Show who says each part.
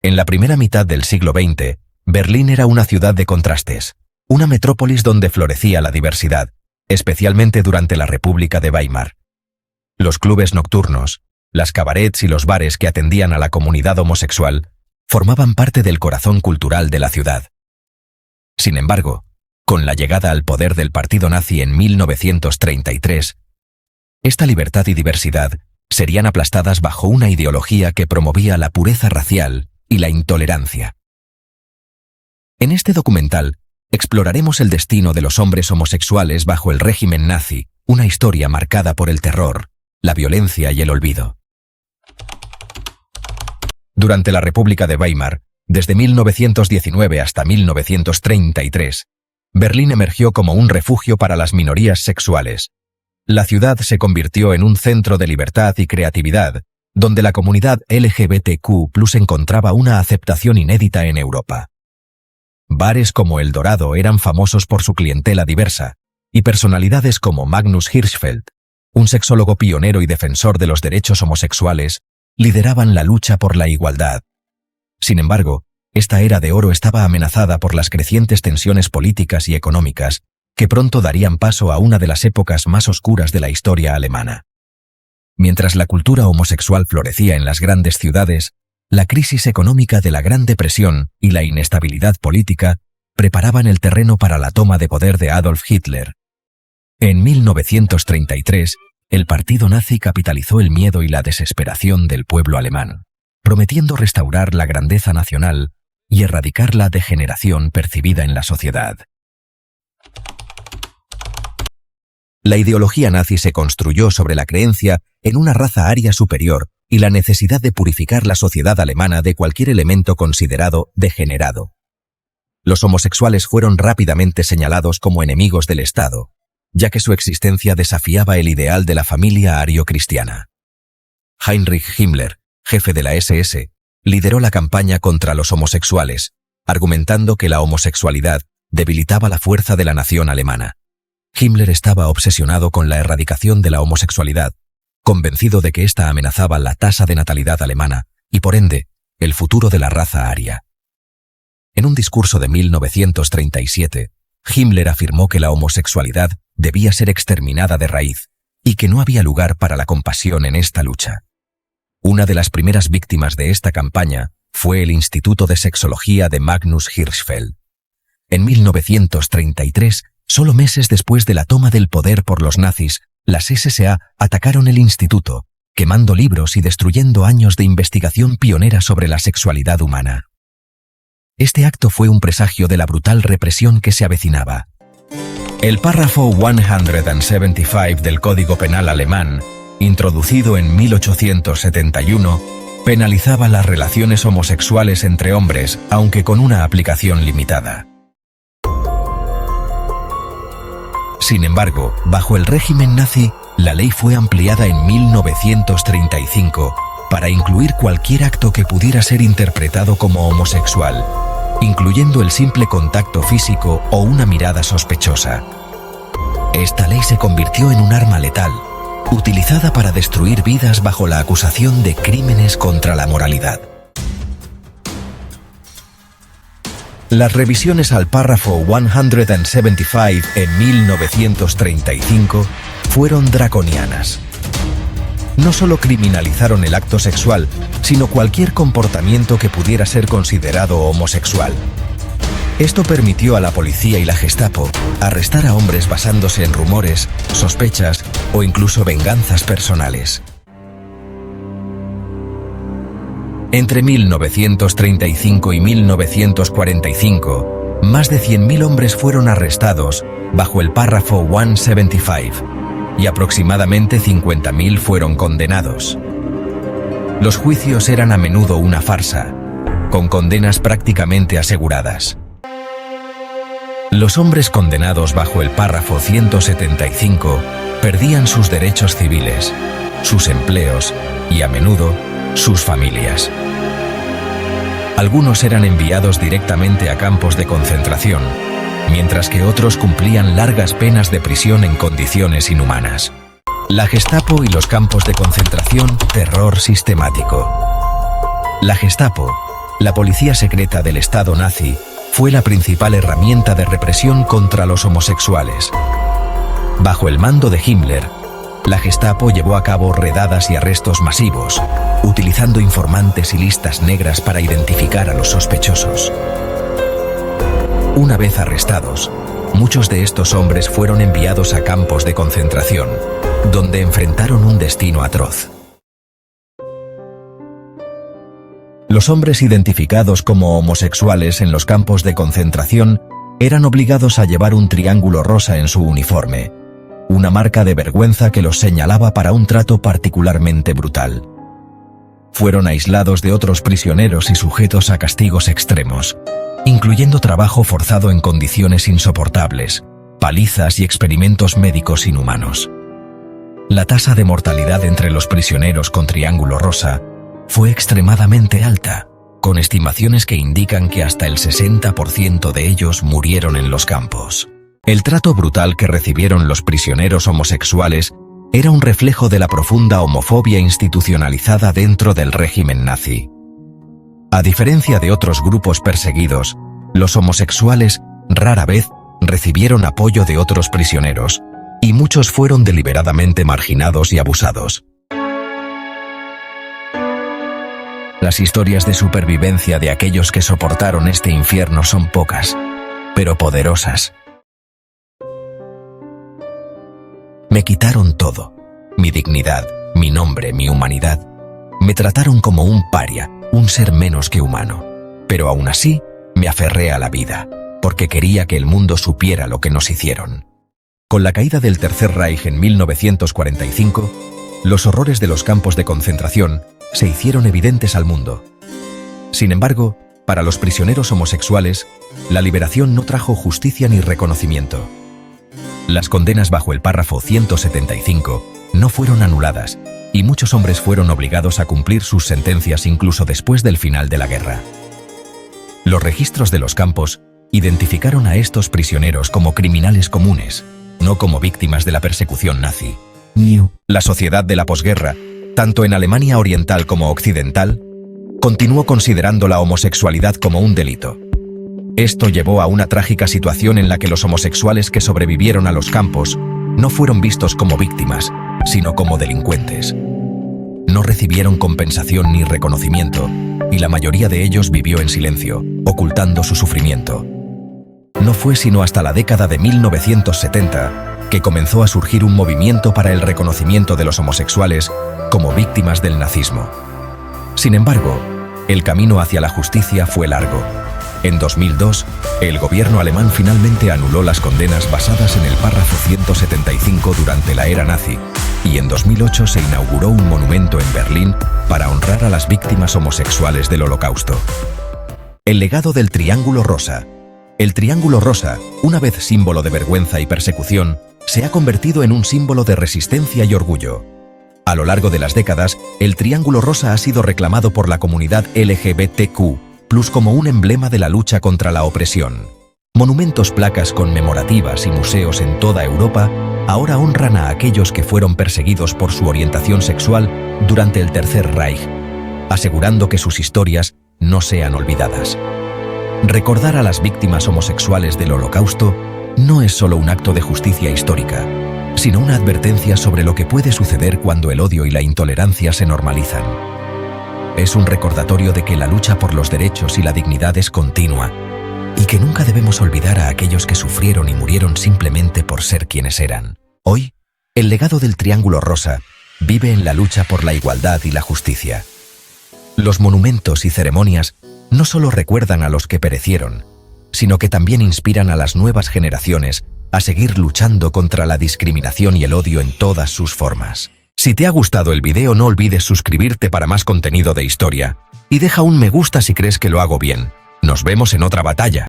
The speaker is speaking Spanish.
Speaker 1: En la primera mitad del siglo XX, Berlín era una ciudad de contrastes, una metrópolis donde florecía la diversidad, especialmente durante la República de Weimar. Los clubes nocturnos, las cabarets y los bares que atendían a la comunidad homosexual formaban parte del corazón cultural de la ciudad. Sin embargo, con la llegada al poder del partido nazi en 1933, esta libertad y diversidad serían aplastadas bajo una ideología que promovía la pureza racial y la intolerancia. En este documental exploraremos el destino de los hombres homosexuales bajo el régimen nazi, una historia marcada por el terror, la violencia y el olvido. Durante la República de Weimar, desde 1919 hasta 1933, Berlín emergió como un refugio para las minorías sexuales. La ciudad se convirtió en un centro de libertad y creatividad, donde la comunidad LGBTQ+ encontraba una aceptación inédita en Europa. Bares como El Dorado eran famosos por su clientela diversa, y personalidades como Magnus Hirschfeld, un sexólogo pionero y defensor de los derechos homosexuales, lideraban la lucha por la igualdad. Sin embargo, esta era de oro estaba amenazada por las crecientes tensiones políticas y económicas, que pronto darían paso a una de las épocas más oscuras de la historia alemana. Mientras la cultura homosexual florecía en las grandes ciudades, la crisis económica de la Gran Depresión y la inestabilidad política preparaban el terreno para la toma de poder de Adolf Hitler. En 1933, el partido nazi capitalizó el miedo y la desesperación del pueblo alemán, prometiendo restaurar la grandeza nacional y erradicar la degeneración percibida en la sociedad. La ideología nazi se construyó sobre la creencia en una raza aria superior y la necesidad de purificar la sociedad alemana de cualquier elemento considerado degenerado. Los homosexuales fueron rápidamente señalados como enemigos del Estado, ya que su existencia desafiaba el ideal de la familia ario-cristiana. Heinrich Himmler, jefe de la SS, lideró la campaña contra los homosexuales, argumentando que la homosexualidad debilitaba la fuerza de la nación alemana. Himmler estaba obsesionado con la erradicación de la homosexualidad, convencido de que ésta amenazaba la tasa de natalidad alemana y, por ende, el futuro de la raza aria. En un discurso de 1937, Himmler afirmó que la homosexualidad debía ser exterminada de raíz y que no había lugar para la compasión en esta lucha. Una de las primeras víctimas de esta campaña fue el Instituto de Sexología de Magnus Hirschfeld. En 1933, solo meses después de la toma del poder por los nazis, las SSA atacaron el instituto, quemando libros y destruyendo años de investigación pionera sobre la sexualidad humana. Este acto fue un presagio de la brutal represión que se avecinaba. El párrafo 175 del Código Penal alemán, introducido en 1871, penalizaba las relaciones homosexuales entre hombres, aunque con una aplicación limitada. Sin embargo, bajo el régimen nazi, la ley fue ampliada en 1935 para incluir cualquier acto que pudiera ser interpretado como homosexual, incluyendo el simple contacto físico o una mirada sospechosa. Esta ley se convirtió en un arma letal, utilizada para destruir vidas bajo la acusación de crímenes contra la moralidad. Las revisiones al párrafo 175 en 1935 fueron draconianas. No solo criminalizaron el acto sexual, sino cualquier comportamiento que pudiera ser considerado homosexual. Esto permitió a la policía y la Gestapo arrestar a hombres basándose en rumores, sospechas o incluso venganzas personales. Entre 1935 y 1945, más de 100.000 hombres fueron arrestados bajo el párrafo 175 y aproximadamente 50.000 fueron condenados. Los juicios eran a menudo una farsa, con condenas prácticamente aseguradas. Los hombres condenados bajo el párrafo 175 perdían sus derechos civiles, sus empleos y, a menudo, sus familias. Algunos eran enviados directamente a campos de concentración, mientras que otros cumplían largas penas de prisión en condiciones inhumanas. La Gestapo y los campos de concentración, terror sistemático. La Gestapo, La policía secreta del Estado nazi fue la principal herramienta de represión contra los homosexuales. Bajo el mando de Himmler, la Gestapo llevó a cabo redadas y arrestos masivos, utilizando informantes y listas negras para identificar a los sospechosos. Una vez arrestados, muchos de estos hombres fueron enviados a campos de concentración, donde enfrentaron un destino atroz. Los hombres identificados como homosexuales en los campos de concentración eran obligados a llevar un triángulo rosa en su uniforme, una marca de vergüenza que los señalaba para un trato particularmente brutal. Fueron aislados de otros prisioneros y sujetos a castigos extremos, incluyendo trabajo forzado en condiciones insoportables, palizas y experimentos médicos inhumanos. La tasa de mortalidad entre los prisioneros con triángulo rosa fue extremadamente alta, con estimaciones que indican que hasta el 60% de ellos murieron en los campos. El trato brutal que recibieron los prisioneros homosexuales era un reflejo de la profunda homofobia institucionalizada dentro del régimen nazi. A diferencia de otros grupos perseguidos, los homosexuales rara vez recibieron apoyo de otros prisioneros, y muchos fueron deliberadamente marginados y abusados. Las historias de supervivencia de aquellos que soportaron este infierno son pocas, pero poderosas. Me quitaron todo, mi dignidad, mi nombre, mi humanidad. Me trataron como un paria, un ser menos que humano. Pero aún así, me aferré a la vida, porque quería que el mundo supiera lo que nos hicieron. Con la caída del Tercer Reich en 1945, los horrores de los campos de concentración se hicieron evidentes al mundo. Sin embargo, para los prisioneros homosexuales, la liberación no trajo justicia ni reconocimiento. Las condenas bajo el párrafo 175 no fueron anuladas, y muchos hombres fueron obligados a cumplir sus sentencias incluso después del final de la guerra. Los registros de los campos identificaron a estos prisioneros como criminales comunes, no como víctimas de la persecución nazi. La sociedad de la posguerra, tanto en Alemania Oriental como Occidental, continuó considerando la homosexualidad como un delito. Esto llevó a una trágica situación en la que los homosexuales que sobrevivieron a los campos no fueron vistos como víctimas, sino como delincuentes. No recibieron compensación ni reconocimiento, y la mayoría de ellos vivió en silencio, ocultando su sufrimiento. No fue sino hasta la década de 1970 que comenzó a surgir un movimiento para el reconocimiento de los homosexuales como víctimas del nazismo. Sin embargo, el camino hacia la justicia fue largo. En 2002, el gobierno alemán finalmente anuló las condenas basadas en el párrafo 175 durante la era nazi, y en 2008 se inauguró un monumento en Berlín para honrar a las víctimas homosexuales del Holocausto. El legado del Triángulo Rosa. El Triángulo Rosa, una vez símbolo de vergüenza y persecución, se ha convertido en un símbolo de resistencia y orgullo. A lo largo de las décadas, el Triángulo Rosa ha sido reclamado por la comunidad LGBTQ+ como un emblema de la lucha contra la opresión. Monumentos, placas conmemorativas y museos en toda Europa ahora honran a aquellos que fueron perseguidos por su orientación sexual durante el Tercer Reich, asegurando que sus historias no sean olvidadas. Recordar a las víctimas homosexuales del Holocausto no es solo un acto de justicia histórica, sino una advertencia sobre lo que puede suceder cuando el odio y la intolerancia se normalizan. Es un recordatorio de que la lucha por los derechos y la dignidad es continua, y que nunca debemos olvidar a aquellos que sufrieron y murieron simplemente por ser quienes eran. Hoy, el legado del Triángulo Rosa vive en la lucha por la igualdad y la justicia. Los monumentos y ceremonias no solo recuerdan a los que perecieron, sino que también inspiran a las nuevas generaciones a seguir luchando contra la discriminación y el odio en todas sus formas. Si te ha gustado el video, no olvides suscribirte para más contenido de historia, y deja un me gusta si crees que lo hago bien. Nos vemos en otra batalla.